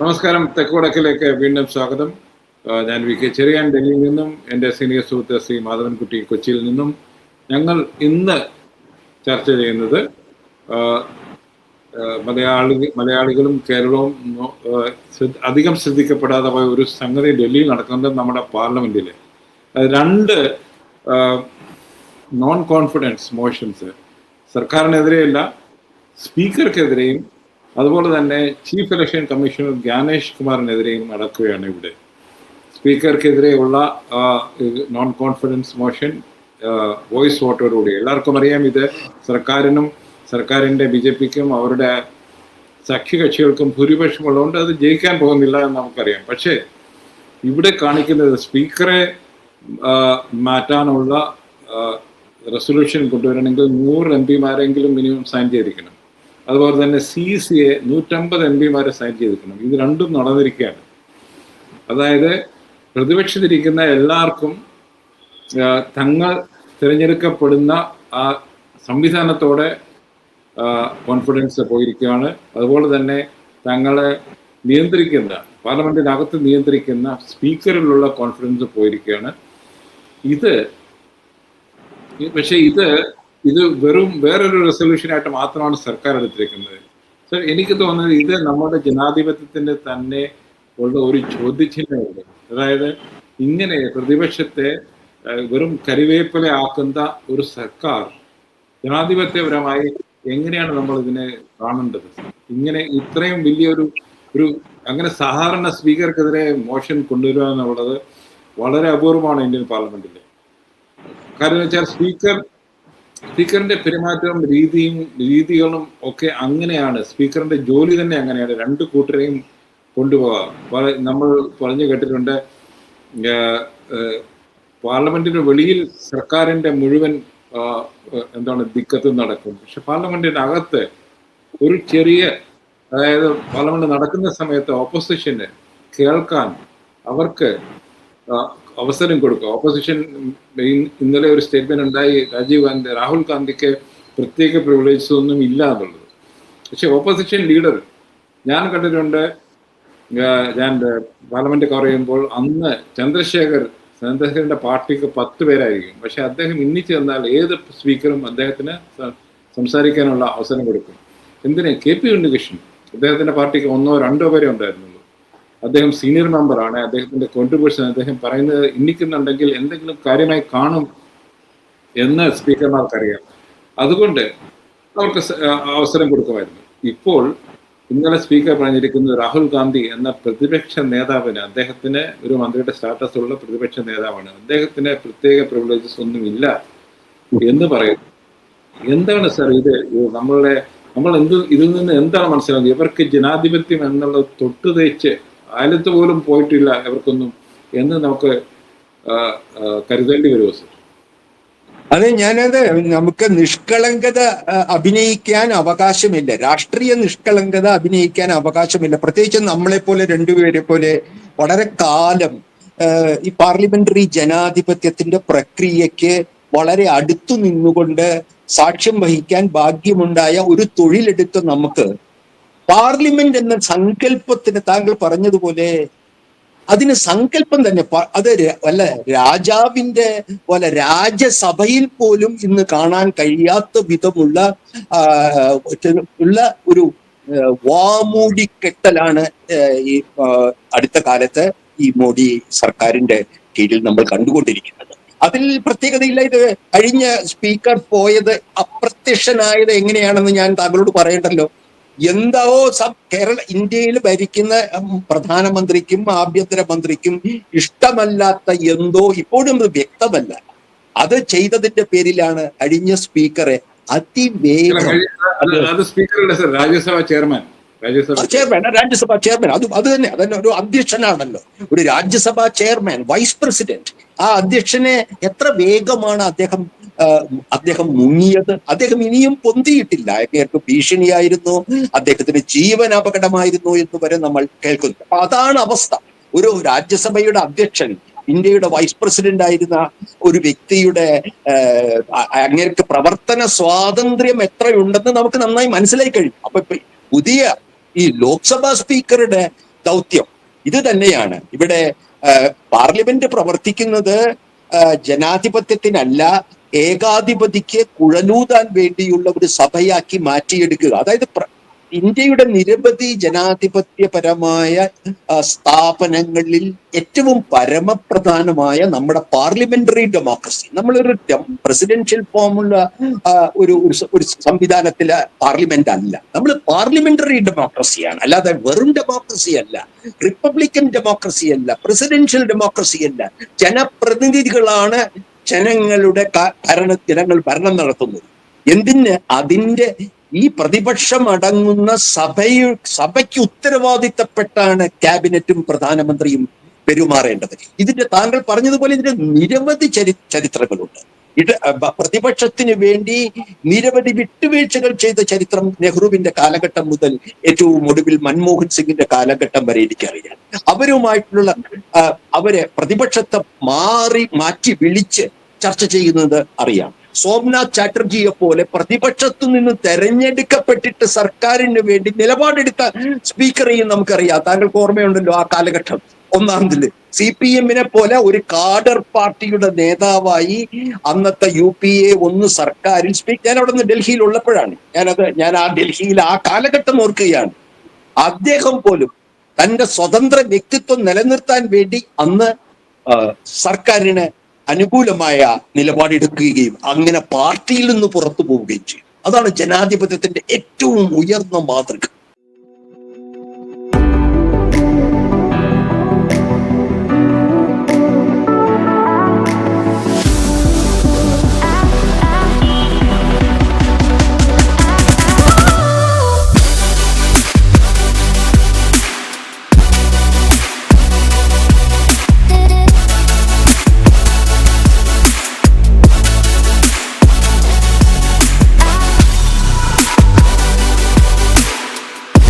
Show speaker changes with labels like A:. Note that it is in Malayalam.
A: നമസ്കാരം. തെക്കുവടക്കിലേക്ക് വീണ്ടും സ്വാഗതം. ഞാൻ വി കെ ചെറിയാൻ ഡൽഹിയിൽ നിന്നും എൻ്റെ സീനിയർ സുഹൃത്ത് ശ്രീ മാധവൻകുട്ടി കൊച്ചിയിൽ നിന്നും. ഞങ്ങൾ ഇന്ന് ചർച്ച ചെയ്യുന്നത് മലയാളികളും കേരളവും അധികം ശ്രദ്ധിക്കപ്പെടാതെ പോയ ഒരു സംഗതി ഡൽഹിയിൽ നടക്കുന്നത് നമ്മുടെ പാർലമെന്റിൽ രണ്ട് നോൺ കോൺഫിഡൻസ് മോഷൻസ് സർക്കാരിനെതിരെയല്ല, സ്പീക്കർക്കെതിരെയും അതുപോലെ തന്നെ ചീഫ് ഇലക്ഷൻ കമ്മീഷണർ ജ്ഞാനേഷ് കുമാറിനെതിരെയും നടക്കുകയാണ്. ഇവിടെ സ്പീക്കർക്കെതിരെയുള്ള നോൺ കോൺഫിഡൻസ് മോഷൻ വോയിസ് വോട്ടോടുകൂടി എല്ലാവർക്കും അറിയാം. ഇത് സർക്കാരിൻ്റെ BJPക്കും അവരുടെ സഖ്യകക്ഷികൾക്കും ഭൂരിപക്ഷമുള്ളതുകൊണ്ട് അത് ജയിക്കാൻ പോകുന്നില്ല എന്ന് നമുക്കറിയാം. പക്ഷേ ഇവിടെ കാണിക്കുന്നത് സ്പീക്കറെ മാറ്റാനുള്ള റെസൊല്യൂഷൻ കൊണ്ടുവരണമെങ്കിൽ 100 MPമാരെങ്കിലും മിനിമം സൈൻ ചെയ്തിരിക്കണം. അതുപോലെ തന്നെ CCA 150 MPമാരെ സൈൻ ചെയ്തിരിക്കണം. ഇത് രണ്ടും നടന്നിരിക്കുകയാണ്. അതായത് പ്രതിപക്ഷത്തിരിക്കുന്ന എല്ലാവർക്കും തങ്ങൾ തിരഞ്ഞെടുക്കപ്പെടുന്ന ആ സംവിധാനത്തോടെ കോൺഫിഡൻസ് പോയിരിക്കുകയാണ്. അതുപോലെ തന്നെ തങ്ങളെ നിയന്ത്രിക്കുന്ന പാർലമെന്റിനകത്ത് നിയന്ത്രിക്കുന്ന സ്പീക്കറിലുള്ള കോൺഫിഡൻസ് പോയിരിക്കുകയാണ്. പക്ഷേ ഇത് വെറും വേറൊരു റെസൊല്യൂഷനായിട്ട് മാത്രമാണ് സർക്കാർ എടുത്തിരിക്കുന്നത്. സോ എനിക്ക് തോന്നുന്നത് ഇത് നമ്മുടെ ജനാധിപത്യത്തിന്റെ തന്നെ ഉള്ള ഒരു ചോദ്യചിഹ്നമുണ്ട്. അതായത് ഇങ്ങനെ പ്രതിപക്ഷത്തെ വെറും കരിവേപ്പില ആക്കുന്ന ഒരു സർക്കാർ ജനാധിപത്യപരമായി എങ്ങനെയാണ് നമ്മൾ ഇതിനെ കാണേണ്ടത്? ഇങ്ങനെ ഇത്രയും വലിയൊരു അങ്ങനെ സാധാരണ സ്പീക്കർക്കെതിരെ മോഷൻ കൊണ്ടുവരിക എന്നുള്ളത് വളരെ അപൂർവമാണ് ഇന്ത്യൻ പാർലമെന്റിൽ. കാരണം വെച്ചാൽ സ്പീക്കറിന്റെ പെരുമാറ്റവും രീതികളും ഒക്കെ അങ്ങനെയാണ്. സ്പീക്കറിന്റെ ജോലി തന്നെ അങ്ങനെയാണ്. രണ്ട് കൂട്ടരെയും കൊണ്ടുപോകാം. നമ്മൾ പറഞ്ഞു കേട്ടിട്ടുണ്ട്, പാർലമെന്റിന് വെളിയിൽ സർക്കാരിന്റെ മുഴുവൻ ദിക്കത്ത് നടക്കും. പക്ഷെ പാർലമെന്റിനകത്ത് ഒരു ചെറിയ, അതായത് പാർലമെന്റ് നടക്കുന്ന സമയത്ത് ഓപ്പോസിഷന് കേൾക്കാൻ അവർക്ക് അവസരം കൊടുക്കുക. ഓപ്പോസിഷൻ ഇന്നലെ ഒരു സ്റ്റേറ്റ്മെന്റ് ഉണ്ടായി, രാഹുൽ ഗാന്ധിക്ക് പ്രത്യേക പ്രിവിലേജസ് ഒന്നും ഇല്ല എന്നുള്ളത്. പക്ഷെ ഓപ്പോസിഷൻ ലീഡർ ഞാൻ കണ്ടിട്ടുണ്ട്. ഞാൻ പാർലമെന്റ് കവർ ചെയ്യുമ്പോൾ അന്ന് ചന്ദ്രശേഖരന്റെ പാർട്ടിക്ക് 10 പേരായിരിക്കും. പക്ഷെ അദ്ദേഹം ഇന്നിച്ച് തന്നാൽ ഏത് സ്പീക്കറും അദ്ദേഹത്തിന് സംസാരിക്കാനുള്ള അവസരം കൊടുക്കും. എന്തിന്? KP ഉണ്ണികൃഷ്ണൻ അദ്ദേഹത്തിന്റെ പാർട്ടിക്ക് 1 or 2 പേരെ ഉണ്ടായിരുന്നുള്ളൂ. അദ്ദേഹം സീനിയർ മെമ്പറാണ്. അദ്ദേഹത്തിന്റെ കോൺട്രിബ്യൂഷൻ അദ്ദേഹം പറയുന്നത് ഇന്നിക്കുന്നുണ്ടെങ്കിൽ എന്തെങ്കിലും കാര്യമായി കാണും എന്ന് സ്പീക്കർമാർക്കറിയാം. അതുകൊണ്ട് അവർക്ക് അവസരം കൊടുക്കുമായിരുന്നു. ഇപ്പോൾ ഇന്നലെ സ്പീക്കർ പറഞ്ഞിരിക്കുന്നത് രാഹുൽ ഗാന്ധി എന്ന പ്രതിപക്ഷ നേതാവിന്, അദ്ദേഹത്തിന് ഒരു മന്ത്രിയുടെ സ്റ്റാറ്റസ് ഉള്ള പ്രതിപക്ഷ നേതാവാണ്, അദ്ദേഹത്തിന് പ്രത്യേക പ്രിവിലേജസ് ഒന്നും ഇല്ല എന്ന് പറയുന്നു. എന്താണ് സാർ ഇത്? നമ്മൾ ഇതിൽ നിന്ന് എന്താണ് മനസ്സിലാക്കുന്നത്? ഇവർക്ക് ജനാധിപത്യം എന്നുള്ളത് തൊട്ട് തേച്ച് അയലത്ത് പോലും പോയിട്ടില്ല ഇവർക്കൊന്നും എന്ന് നമുക്ക് കരുതേണ്ടി വരുമോ സാർ?
B: അത് നമുക്ക് നിഷ്കളങ്കത അഭിനയിക്കാൻ അവകാശമില്ല. രാഷ്ട്രീയ നിഷ്കളങ്കത അഭിനയിക്കാൻ അവകാശമില്ല. പ്രത്യേകിച്ച് നമ്മളെ പോലെ രണ്ടുപേരെ പോലെ വളരെ കാലം ഈ പാർലമെന്ററി ജനാധിപത്യത്തിന്റെ പ്രക്രിയയ്ക്ക് വളരെ അടുത്തു നിന്നുകൊണ്ട് സാക്ഷ്യം വഹിക്കാൻ ഭാഗ്യമുണ്ടായ ഒരു തൊഴിലെടുത്ത നമുക്ക് പാർലമെന്റ് എന്ന സങ്കല്പത്തിന്, താങ്കൾ പറഞ്ഞതുപോലെ അതിന് സങ്കല്പം തന്നെ അത് വല്ല രാജാവിന്റെ പോലെ രാജ്യസഭയിൽ പോലും ഇന്ന് കാണാൻ കഴിയാത്ത വിധമുള്ള ഒരു വാമൂടിക്കെട്ടലാണ് ഈ അടുത്ത കാലത്ത് ഈ മോഡി സർക്കാരിന്റെ കീഴിൽ നമ്മൾ കണ്ടുകൊണ്ടിരിക്കുന്നത്. അതിൽ പ്രത്യേകതയില്ല. ഇത് കഴിഞ്ഞ സ്പീക്കർ പോയത്, അപ്രത്യക്ഷനായത് എങ്ങനെയാണെന്ന് ഞാൻ താങ്കളോട് പറയണ്ടല്ലോ. ഇന്ത്യയിൽ ഭരിക്കുന്ന പ്രധാനമന്ത്രിക്കും ആഭ്യന്തരമന്ത്രിക്കും ഇഷ്ടമല്ലാത്ത എന്തോ ഇപ്പോഴും വ്യക്തമല്ല. അത് ചെയ്തതിന്റെ പേരിലാണ് കഴിഞ്ഞ സ്പീക്കറെ അതിവേഗം
A: രാജ്യസഭാ ചെയർമാൻ
B: അത് തന്നെ ഒരു അധ്യക്ഷനാണല്ലോ, ഒരു രാജ്യസഭാ ചെയർമാൻ, വൈസ് പ്രസിഡന്റ്. ആ അധ്യക്ഷനെ എത്ര വേഗമാണ് അദ്ദേഹം മുങ്ങിയത്. അദ്ദേഹം ഇനിയും പൊന്തിയിട്ടില്ല. അങ്ങേർക്ക് ഭീഷണിയായിരുന്നു, അദ്ദേഹത്തിന് ജീവൻ അപകടമായിരുന്നു എന്ന് വരെ നമ്മൾ കേൾക്കുന്നു. അപ്പൊ അതാണ് അവസ്ഥ. ഒരു രാജ്യസഭയുടെ അധ്യക്ഷൻ, ഇന്ത്യയുടെ വൈസ് പ്രസിഡന്റ് ആയിരുന്ന ഒരു വ്യക്തിയുടെ അങ്ങേർക്ക് പ്രവർത്തന സ്വാതന്ത്ര്യം എത്രയുണ്ടെന്ന് നമുക്ക് നന്നായി മനസ്സിലായി കഴിയും. അപ്പൊ പുതിയ ഈ ലോക്സഭാ സ്പീക്കറുടെ ദൗത്യം ഇത് തന്നെയാണ്. ഇവിടെ പാർലമെന്റ് പ്രവർത്തിക്കുന്നത് ജനാധിപത്യത്തിനല്ല, ഏകാധിപതിക്ക് കുഴലൂതാൻ വേണ്ടിയുള്ള ഒരു സഭയാക്കി മാറ്റിയെടുക്കുക. അതായത് ഇന്ത്യയുടെ നിരവധി ജനാധിപത്യപരമായ സ്ഥാപനങ്ങളിൽ ഏറ്റവും പരമപ്രധാനമായ നമ്മുടെ പാർലമെന്ററി ഡെമോക്രസി, നമ്മളൊരു പ്രസിഡൻഷ്യൽ ഫോമുള്ള ഒരു സംവിധാനത്തിലെ പാർലമെന്റ് അല്ല, നമ്മൾ പാർലമെന്ററി ഡെമോക്രസിയാണ്. അല്ലാതെ വെറും ഡെമോക്രസി അല്ല, റിപ്പബ്ലിക്കൻ ഡെമോക്രസി അല്ല, പ്രസിഡൻഷ്യൽ ഡെമോക്രസി അല്ല. ജനപ്രതിനിധികളാണ് ജനങ്ങൾ ഭരണം നടത്തുന്നത്. എന്തിന്? അതിന്റെ ഈ പ്രതിപക്ഷം അടങ്ങുന്ന സഭയ്ക്ക് ഉത്തരവാദിത്തപ്പെട്ടാണ് ക്യാബിനറ്റും പ്രധാനമന്ത്രിയും പെരുമാറേണ്ടത്. ഇതിന്റെ താങ്കൾ പറഞ്ഞതുപോലെ ഇതിന്റെ നിരവധി ചരിത്രങ്ങളുണ്ട്. പ്രതിപക്ഷത്തിന് വേണ്ടി നിരവധി വിട്ടുവീഴ്ചകൾ ചെയ്ത ചരിത്രം നെഹ്റുവിന്റെ കാലഘട്ടം മുതൽ ഏറ്റവും ഒടുവിൽ മൻമോഹൻ സിംഗിന്റെ കാലഘട്ടം വരെ എനിക്കറിയാം. അവരുമായിട്ടുള്ള അവരെ പ്രതിപക്ഷത്തെ മാറ്റി വിളിച്ച് ചർച്ച ചെയ്യുന്നത് അറിയാം. സോംനാഥ് ചാറ്റർജിയെ പോലെ പ്രതിപക്ഷത്തു നിന്ന് തെരഞ്ഞെടുക്കപ്പെട്ടിട്ട് സർക്കാരിന് വേണ്ടി നിലപാടെടുത്ത സ്പീക്കറെയും നമുക്കറിയാം. താങ്കൾക്ക് ഓർമ്മയുണ്ടല്ലോ ആ കാലഘട്ടം. ഒന്നാമതില് CPM-നെ പോലെ ഒരു കാഡർ പാർട്ടിയുടെ നേതാവായി അന്നത്തെ UPA സർക്കാരിൽ ഞാൻ അവിടെ നിന്ന് ഡൽഹിയിൽ ഉള്ളപ്പോഴാണ് ഞാൻ ആ ഡൽഹിയിൽ ആ കാലഘട്ടം ഓർക്കുകയാണ്. അദ്ദേഹം പോലും തന്റെ സ്വതന്ത്ര വ്യക്തിത്വം നിലനിർത്താൻ വേണ്ടി അന്ന് സർക്കാരിന് അനുകൂലമായ നിലപാടെടുക്കുകയും അങ്ങനെ പാർട്ടിയിൽ നിന്ന് പുറത്തു പോവുകയും ചെയ്യും. അതാണ് ജനാധിപത്യത്തിന്റെ ഏറ്റവും ഉയർന്ന മാതൃക.